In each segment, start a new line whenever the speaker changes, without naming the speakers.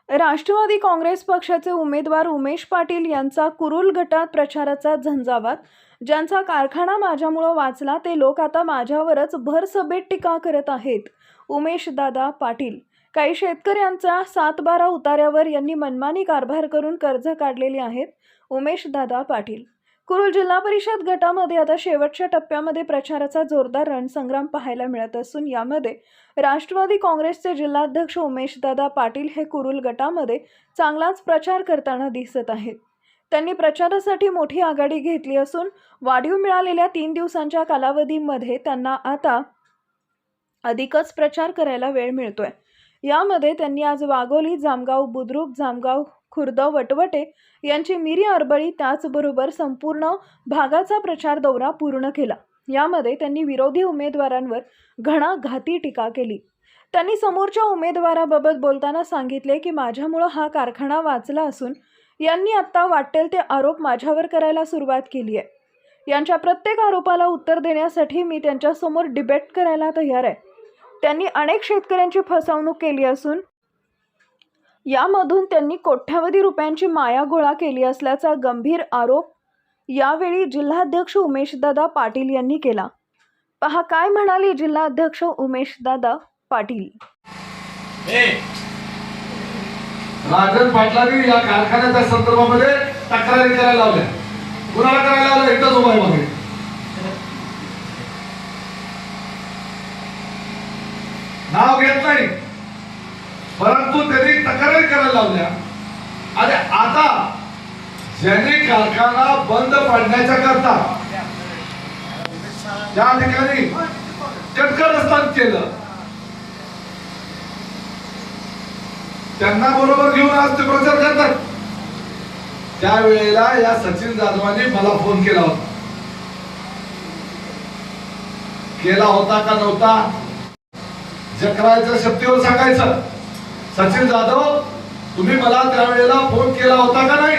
राष्ट्रवादी काँग्रेस पक्षाचे उमेदवार उमेश पाटील यांचा कुरुल गटात प्रचाराचा झंझावात. ज्यांचा कारखाना माझ्यामुळे वाचला ते लोक आता माझ्यावरच भरसभेत टीका करत आहेत. उमेश दादा पाटील. काही शेतकऱ्यांच्या 7-12 उतार्यावर यांनी मनमानी कारभार करून कर्ज काढलेली आहेत. उमेश दादा पाटील. कुरुल जिल्हा परिषद गटामध्ये आता शेवटच्या टप्प्यामध्ये प्रचाराचा जोरदार रणसंग्राम पाहायला मिळत असून यामध्ये राष्ट्रवादी काँग्रेसचे जिल्हाध्यक्ष उमेश दादा पाटील हे कुरुल गटामध्ये चांगलाच प्रचार करताना दिसत आहेत. त्यांनी प्रचारासाठी मोठी आघाडी घेतली असून वाढीव मिळालेल्या 3 दिवसांच्या कालावधीमध्ये त्यांना आता अधिकच प्रचार करायला वेळ मिळतोय. यामध्ये त्यांनी आज वाघोली, जामगाव बुद्रुक, जामगाव खुर्द, वटवटे यांची मिरी अरबळी त्याचबरोबर संपूर्ण भागाचा प्रचार दौरा पूर्ण केला. यामध्ये त्यांनी विरोधी उमेदवारांवर घणाघाती टीका केली. त्यांनी समोरच्या उमेदवाराबाबत बोलताना सांगितले की माझ्यामुळे हा कारखाना वाचला असून यांनी आता वाटेल ते आरोप माझ्यावर करायला सुरुवात केली आहे. यांच्या प्रत्येक आरोपाला उत्तर देण्यासाठी मी त्यांच्यासमोर डिबेट करायला तयार आहे. त्यांनी अनेक शेतकऱ्यांची फसवणूक केली असून यामधून त्यांनी कोट्यावधी रुपयांची माया गोळा केली असल्याचा गंभीर आरोप यावेळी जिल्हाध्यक्ष उमेशदादा पाटील यांनी केला. पहा काय म्हणाले जिल्हाध्यक्ष उमेशदादा पाटील.
राजन पाटलांनी या कारखान्याच्या संदर्भामध्ये तक्रारी करायला लावल्या. कुणाला करायला लावल्या? इथंच उभा आहे मागे. नाव घेत नाही, परंतु त्यांनी तक्रारी करायला लावल्या. आणि आता ज्यांनी कारखाना बंद पाडण्याच्या करता त्या ठिकाणी कटकरस्थान केलं त्यांना बरोबर घेऊन आज ते प्रचार करतात. त्यावेळेला या सचिन जाधवांनी मला फोन केला होता का नव्हता? जकरायच्या शब्दीवर सांगायचं, सचिन जाधव तुम्ही मला त्यावेळेला फोन केला होता का नाही?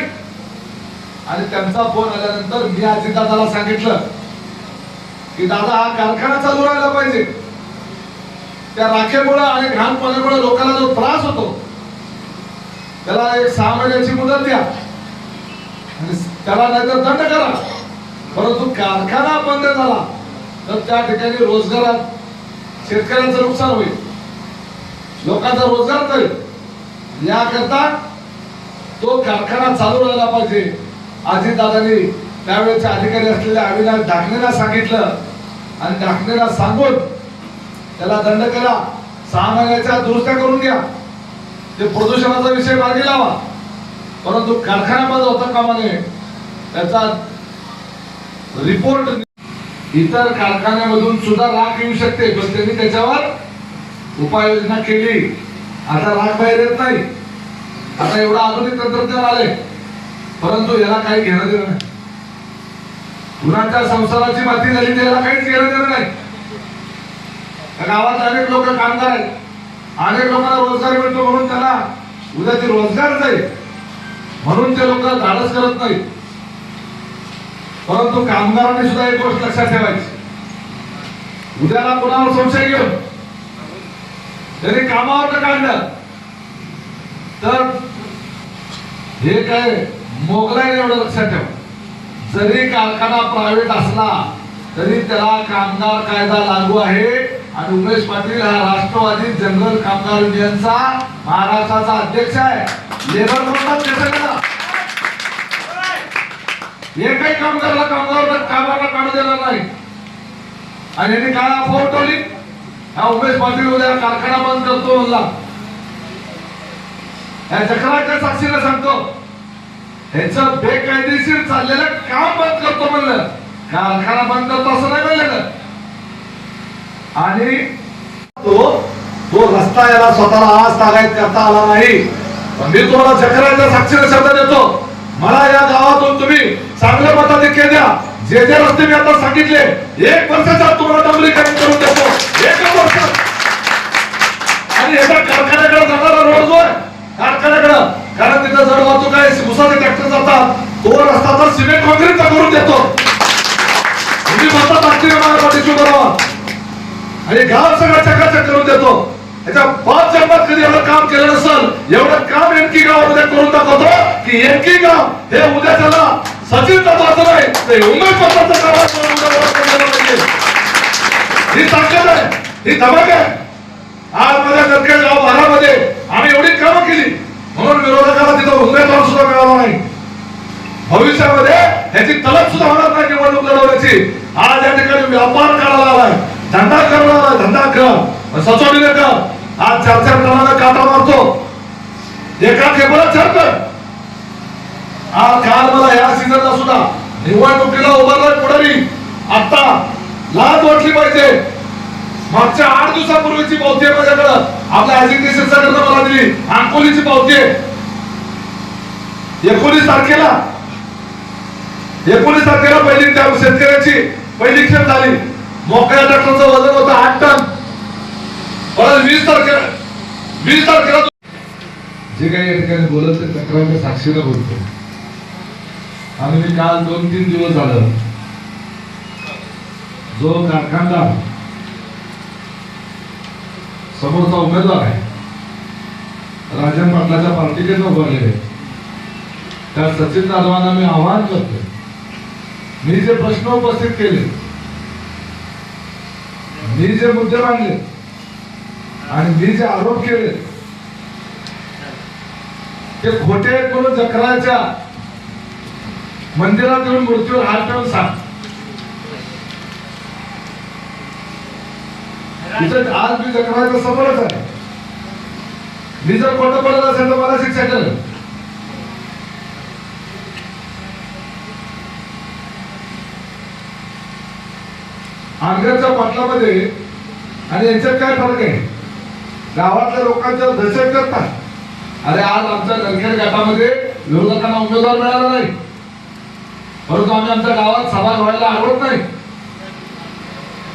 आणि त्यांचा फोन आल्यानंतर मी अजितदादाला सांगितलं की दादा हा कारखाना चालू राहायला पाहिजे. त्या राखेमुळे आणि घाणपणामुळे लोकांना जो त्रास होतो त्याला एक 6 महिन्याची मुदत द्या आणि त्याला नाहीतर दंड करा. परंतु कारखाना बंद झाला तर त्या ठिकाणी रोजगारात शेतकऱ्यांचं नुकसान होईल, लोकांचा रोजगार जाईल. याकरता तो कारखाना चालू राहिला पाहिजे. अजितदादांनी त्यावेळेचे अधिकारी असलेल्या अविनाश ढाकणेला सांगितलं आणि ढाकणेला सांगून त्याला दंड करा, 6 महिन्याच्या दुरुस्त्या करून घ्या, ते प्रदूषणाचा विषय मार्गी लावा. परंतु कारखाना बंद होता कामा नये. त्याचा रिपोर्ट इतर कारखान्यामधून सुद्धा राख येऊ शकते, पण त्यांनी त्याच्यावर उपाययोजना केली. आता राख बाहेर येत नाही. आता एवढं आधुनिक तंत्रज्ञान आले, परंतु याला काही घेणं देणं नाही. कुणाच्या संसाराची माती झाली त्याला काहीच घेणं देणं नाही. गावात अनेक लोक कामगार आहेत, अनेक लोकांना रोजगार मिळतो म्हणून त्याला उद्या ते रोजगार जाईल म्हणून ते लोक धाडस करत नाही. परंतु कामगारांनी सुद्धा एक गोष्ट लक्षात ठेवायची, उद्याला कोणावर संशय घेऊन त्यांनी कामावर काढलं तर हे काय मोगलाय एवढं लक्षात ठेवा. जरी कारखाना प्रायव्हेट असला तरी त्याला कामगार कायदा लागू आहे. आणि उमेश पाटील हा राष्ट्रवादी जनरल कामगार युनियनचा महाराष्ट्राचा अध्यक्ष आहे. लेबर म्हणतात त्याच्याकडे एकही कामगाराला काढू देणार नाही. आणि यांनी काय अफवा उठवली, हा उमेश पाटील उद्या कारखाना बंद करतो म्हणला. या जकराच्या साक्षीने सांगतो, ह्याचं बेकायदेशीर चाललेलं काम बंद करतो म्हणलं, कारखाना बंद करतो असं नाही म्हणलं. आणि तो रस्ता याला स्वतःला आज तागायत करता आला नाही. पण मी तुम्हाला जकराच्या साक्षीने शब्द देतो, मला या गावातून तुम्ही चांगल्या मताधिक्य द्या. जे जे रस्ते मी आता सांगितले 1 वर्षाचा तुम्हाला डांबरीकरण करून देतो, 1 वर्षात. आणि याचा कारखान्याकडे जाणारा रोड जो आहे कारखान्याकडे, कारण तिथं जड वाहतूक आहे, उसाचे ट्रॅक्टर जातात, तो रस्ता तर सिमेंट काँक्रीटचा करून देतो. तुम्ही म्हणता राष्ट्रीय महामार्गाची बरोबर आणि गाव सगळं चकाचक करून देतो. याच्या 5 जन्मात कधी एवढं काम केलं नसेल, एवढं काम दाखवतो की एनकी गाव हे उद्या त्याला सचिन जाधवाचं नाही ते उमेश पत्राचं गाव आहे, उद्या ओळख करायला पाहिजे. ही ताकद आहे, ही धमक आहे. आज माझ्या नरखेड गाव भागामध्ये आम्ही एवढी कामं केली म्हणून विरोधकाला तिथं उमेदवार सुद्धा मिळाला नाही. भविष्यामध्ये ह्याची तलब सुद्धा होणार नाही निवडणूक लढवण्याची. आज या ठिकाणी व्यापार करायला आलाय, धंदा करायला आलाय, धंदा कर सचवलेले कर. आज 4-4 टनाला काटा मारतो एका केबला 4 टन. आज काल मला या सीझनला सुद्धा निवडणुकीला उभारलाय पुढारी. आता लाज वाटली पाहिजे. मागच्या 8 दिवसापूर्वीची पावती आहे माझ्याकडं, आपल्या अजिंक्य शिरसागरनं मला दिली. अंकोलीची पावती आहे. 19 तारखेला पहिली त्या शेतकऱ्याची पहिली खेप झाली. मोकळ्या ट्रॅक्टरचं वजन होतं 8 टन. परत 20 तारखेला जे काही या ठिकाणी बोलत ते तक्रारच्या साक्षीला बोलतो. आणि मी काल 2-3 दिवस झालं जो कारखानदार समोरचा उमेदवार आहे राजन पाटलाच्या पार्टीकडनं उभारलेले त्या सचिन जाधवांना मी आवाहन करतोय. मी जे प्रश्न उपस्थित केले, मी जे मुद्दे मांडले आणि मी जे आरोप केले ते खोटे आहेत म्हणून जकराच्या मंदिरात येऊन मूर्तीवर हात ठेवून सांग. आज मी जकराच्या समोरच आहे. मी जर खोटं बोलत असेल तर मला शिक्षा करेल. आंध्रच्या पाटलामध्ये आणि यांच्यात काय फरक आहे? गावातल्या लोकांच्या दहशत करतात. अरे आज आमच्या नरखेड गटामध्ये विरोधकांना उमेदवार मिळाला नाही, परंतु आम्ही आमच्या गावात सभा व्हायला आवडत नाही.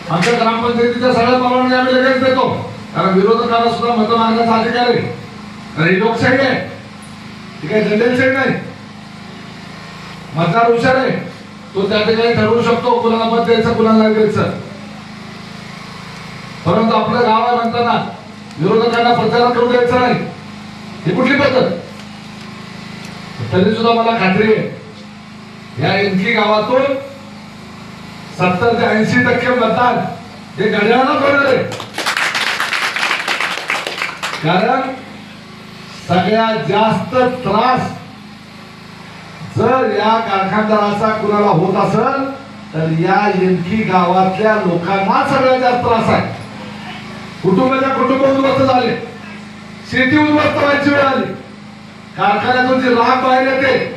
आमच्या ग्रामपंचायतीच्या सगळ्या परवानगी आम्ही लगेच देतो, कारण विरोधकांना सुद्धा मत मागण्याचा अधिकार आहे. कारण ही लोकशाही आहे, ती काही दंडेलशाही नाही. मतदार हुशार आहे, तो त्या ठिकाणी ठरवू शकतो कुणाला मत द्यायचं कुणाला नाही द्यायचं. परंतु आपलं गाव आहे म्हणताना विरोधकांना प्रचार करू द्यायचं नाही, ही कुठली पद्धत? तरी सुद्धा मला खात्री आहे या एनकी गावातून 70 ते 80% मतदान हे घड्याळाला होणार आहे. कारण सगळ्यात जास्त त्रास जर या कारखानदाराचा कुणाला होत असेल तर या एनकी गावातल्या लोकांना सगळ्यात जास्त त्रास आहे. कुटुंबाच्या कुटुंब उद्ध्वस्त झाले, शेती उद्ध्वस्त व्हायची वेळ आली. कारखान्यातून जी राख बाहेर येते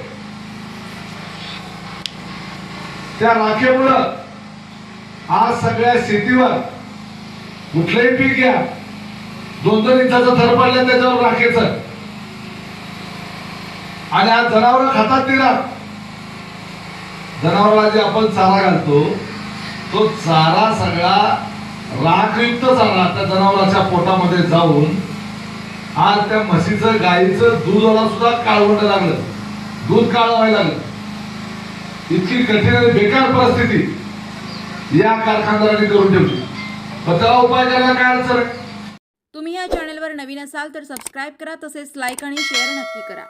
त्या राखेमुळं आज सगळ्या शेतीवर कुठलंही पीक घ्या 2-2 इंचाचं थर पडलं त्याच्यावर राखेचं. आणि आज जनावर खातात ती राख. जनावराला जे आपण चारा घालतो तो चारा सगळा राखयुक्त चारा त्या जनावराच्या पोटामध्ये जाऊन आज त्या म्हशीचं गाईचं दुधाला सुद्धा काळवंड लागलं, दूध काळं व्हायला लागलं. इतकी कठीण आणि बेकार परिस्थिती या कारखानदारांनी करून ठेवली. पण त्याला उपाय करायला काय अडचण आहे?
तुम्ही या चॅनलवर नवीन असाल तर सबस्क्राइब करा, तसेच लाईक आणि शेअर नक्की करा.